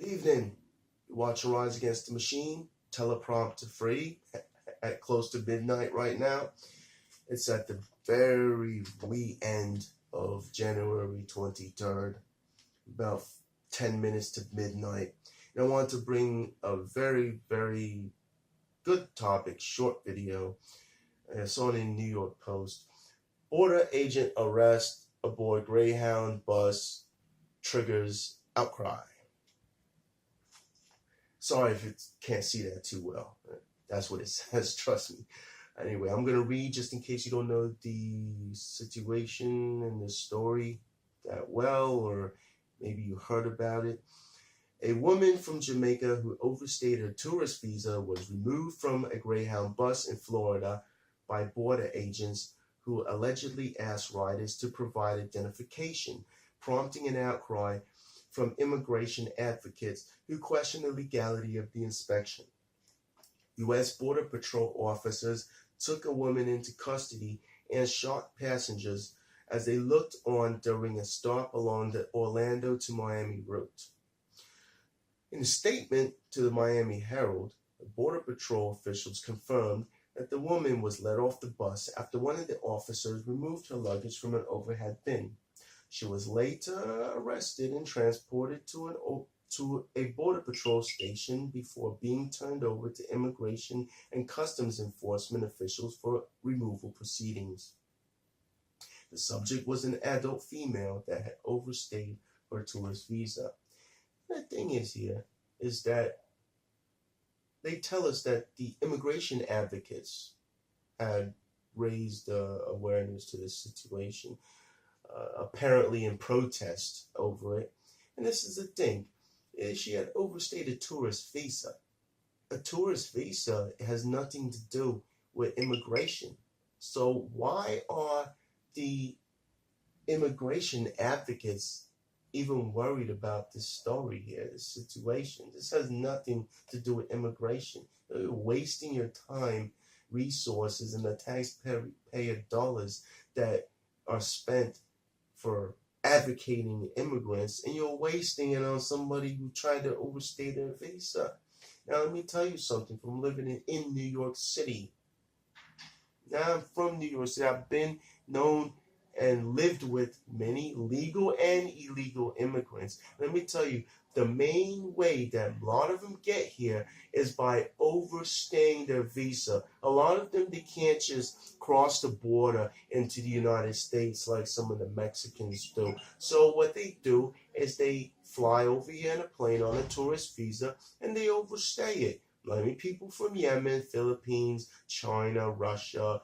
Good evening. You're watching Rise Against the Machine, teleprompter free, at close to midnight right now. It's at the very wee end of January 23rd, about 10 minutes to midnight. And I want to bring a very, very good topic, short video. I saw it in New York Post. Border agent arrest aboard Greyhound bus triggers outcry. Sorry if you can't see that too well. That's what it says, trust me. Anyway, I'm going to read just in case you don't know the situation and the story that well, or maybe you heard about it. A woman from Jamaica who overstayed her tourist visa was removed from a Greyhound bus in Florida by border agents who allegedly asked riders to provide identification, prompting an outcry from immigration advocates who question the legality of the inspection. U.S. Border Patrol officers took a woman into custody and shot passengers as they looked on during a stop along the Orlando to Miami route. In a statement to the Miami Herald, the Border Patrol officials confirmed that the woman was let off the bus after one of the officers removed her luggage from an overhead bin. She was later arrested and transported to a Border Patrol station before being turned over to Immigration and Customs Enforcement officials for removal proceedings. The subject was an adult female that had overstayed her tourist visa. The thing is here is that they tell us that the immigration advocates had raised awareness to this situation. Apparently in protest over it. And this is the thing. She had overstayed a tourist visa. A tourist visa has nothing to do with immigration. So why are the immigration advocates even worried about this story here, this situation? This has nothing to do with immigration. You're wasting your time, resources, and the taxpayer dollars that are spent for advocating immigrants, and you're wasting it on somebody who tried to overstay their visa. Now, let me tell you something from living in New York City. Now, I'm from New York City. I've been known and lived with many legal and illegal immigrants. Let me tell you, the main way that a lot of them get here is by overstaying their visa. A lot of them, they can't just cross the border into the United States like some of the Mexicans do. So what they do is they fly over here in a plane on a tourist visa and they overstay it. Like people from Yemen, Philippines, China, Russia,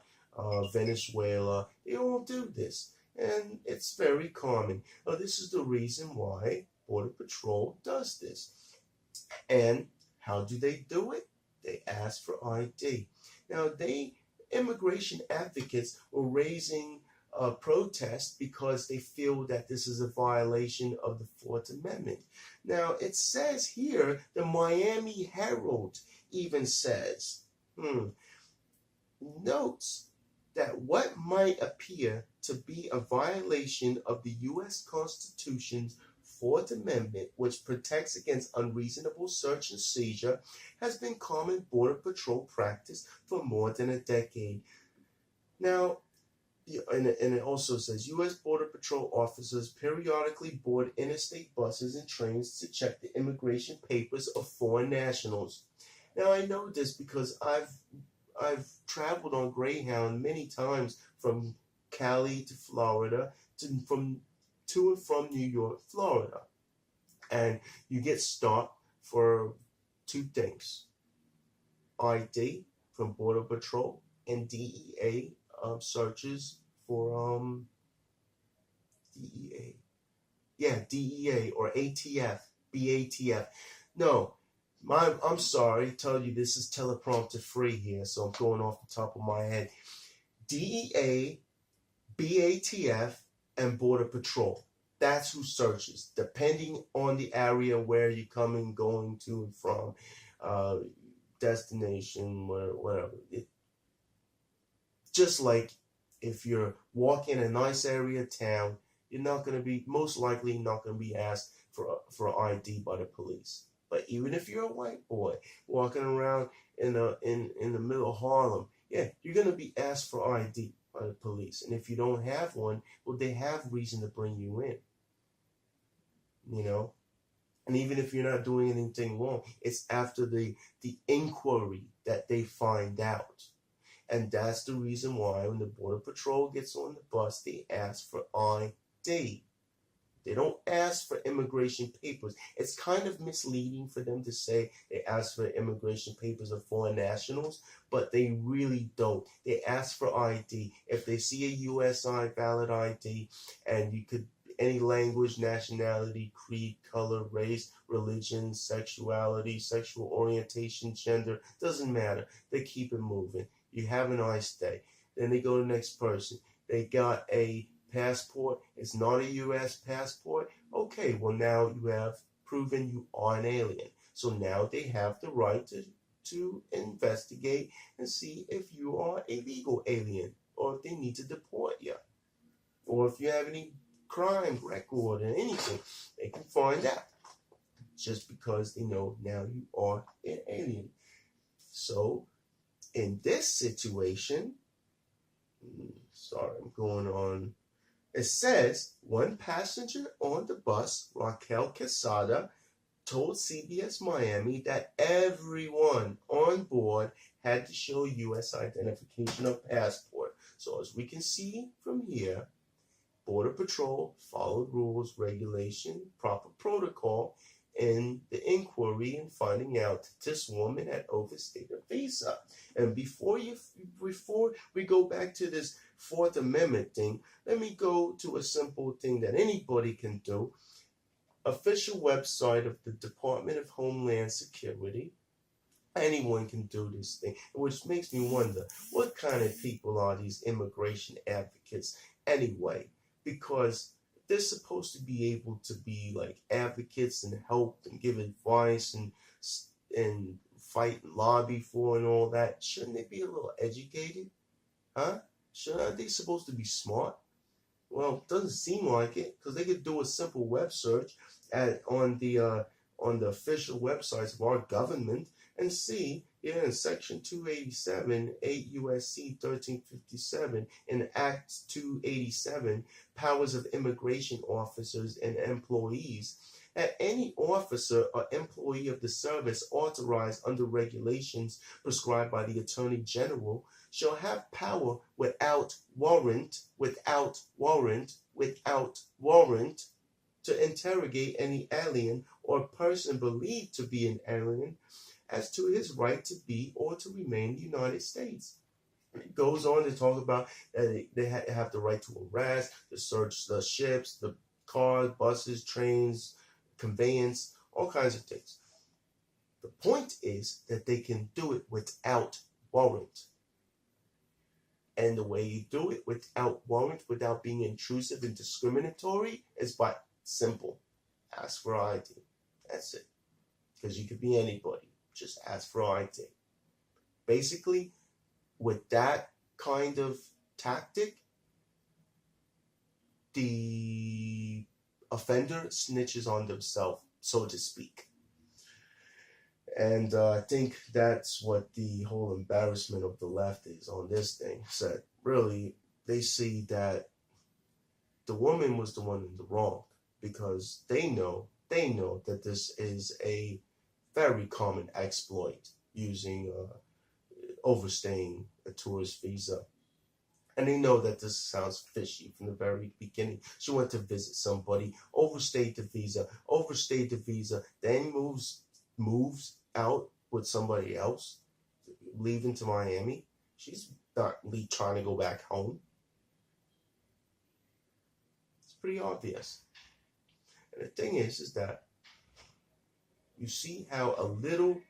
Venezuela, they all do this. And it's very common. This is the reason why Border Patrol does this. And how do they do it? They ask for ID. Now, immigration advocates were raising a protest because they feel that this is a violation of the Fourth Amendment. Now, it says here, the Miami Herald even says, notes that what might appear to be a violation of the U.S. Constitution's Fourth Amendment, which protects against unreasonable search and seizure, has been common Border Patrol practice for more than a decade. Now, and it also says U.S. Border Patrol officers periodically board interstate buses and trains to check the immigration papers of foreign nationals. Now, I know this because I've traveled on Greyhound many times from Cali to Florida, to and from New York, Florida. And you get stopped for two things: ID from Border Patrol and DEA searches for DEA. Yeah, DEA or ATF, BATF. No, I'm sorry, tell you this is teleprompter free here, so I'm going off the top of my head. DEA, BATF, and Border Patrol. That's who searches, depending on the area where you're coming, going to and from, destination, whatever. Just like if you're walking a nice area of town, you're not going to be, most likely not going to be asked for ID by the police. But even if you're a white boy walking around in the middle of Harlem, yeah, you're gonna be asked for ID by the police. And if you don't have one, well, they have reason to bring you in. You know, and even if you're not doing anything wrong, it's after the inquiry that they find out. And that's the reason why when the Border Patrol gets on the bus, they ask for ID. They don't ask for immigration papers. It's kind of misleading for them to say they ask for immigration papers of foreign nationals, but they really don't. They ask for ID. If they see a USI valid ID, and you could any language, nationality, creed, color, race, religion, sexuality, sexual orientation, gender, doesn't matter. They keep it moving. You have a nice day. Then they go to the next person. They got a passport. It's not a U.S. passport. Okay, well now you have proven you are an alien. So now they have the right to investigate and see if you are a legal alien or if they need to deport you. Or if you have any crime record or anything, they can find out. Just because they know now you are an alien. So in this situation, sorry, I'm going on. It says one passenger on the bus, Raquel Quesada, told CBS Miami that everyone on board had to show U.S. identification or passport. So as we can see from here, Border Patrol followed rules, regulation, proper protocol in the inquiry and finding out that this woman had overstayed her visa. And before we go back to this Fourth Amendment thing, let me go to a simple thing that anybody can do. Official website of the Department of Homeland Security. Anyone can do this thing, which makes me wonder, what kind of people are these immigration advocates anyway? Because they're supposed to be able to be like advocates and help and give advice and fight and lobby for and all that. Shouldn't they be a little educated? Huh? Aren't they supposed to be smart? Well, it doesn't seem like it, because they could do a simple web search on the official websites of our government and see, in Section 287, 8 U.S.C. 1357, in Act 287, powers of immigration officers and employees, that any officer or employee of the service authorized under regulations prescribed by the Attorney General shall have power without warrant to interrogate any alien or person believed to be an alien as to his right to be or to remain in the United States. It goes on to talk about that they have the right to arrest, to search the ships, the cars, buses, trains, conveyance, all kinds of things. The point is that they can do it without warrant. And the way you do it without warrant, without being intrusive and discriminatory, is by simple. Ask for ID. That's it. Because you could be anybody. Just ask for ID. Basically, with that kind of tactic, the offender snitches on themselves, so to speak. And I think that's what the whole embarrassment of the left is on this thing. So really, they see that the woman was the one in the wrong, because they know that this is a very common exploit, using overstaying a tourist visa. And they know that this sounds fishy from the very beginning. She went to visit somebody, overstayed the visa, then moves out with somebody else, leaving to Miami. She's not trying to go back home. It's pretty obvious. And the thing is that you see how a little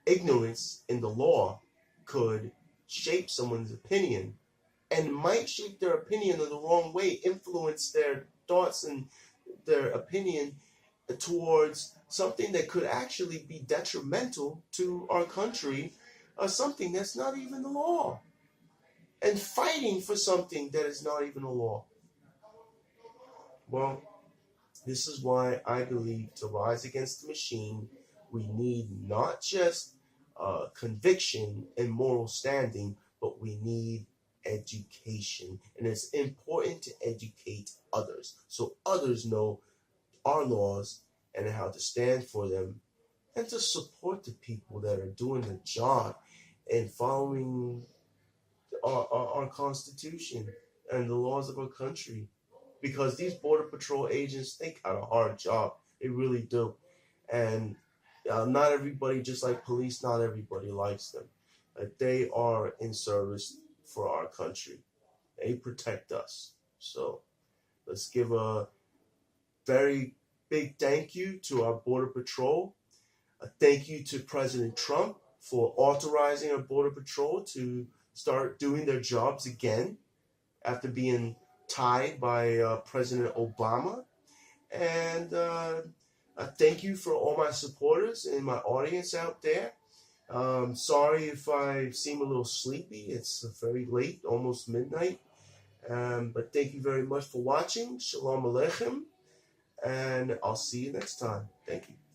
ignorance in the law could shape someone's opinion, and might shape their opinion in the wrong way, influence their thoughts and their opinion towards something that could actually be detrimental to our country, or something that's not even the law, and fighting for something that is not even a law. Well, This is why I believe to rise against the machine, we need not just conviction and moral standing, but we need education. And it's important to educate others so others know our laws and how to stand for them and to support the people that are doing the job and following our Constitution and the laws of our country. Because these Border Patrol agents, they got a hard job. They really do. And not everybody, just like police, not everybody likes them. They are in service for our country. They protect us. So let's give a very big thank you to our Border Patrol. A thank you to President Trump for authorizing our Border Patrol to start doing their jobs again after being tied by President Obama. And thank you for all my supporters and my audience out there. Sorry if I seem a little sleepy. It's very late, almost midnight. But thank you very much for watching. Shalom Aleichem. And I'll see you next time. Thank you.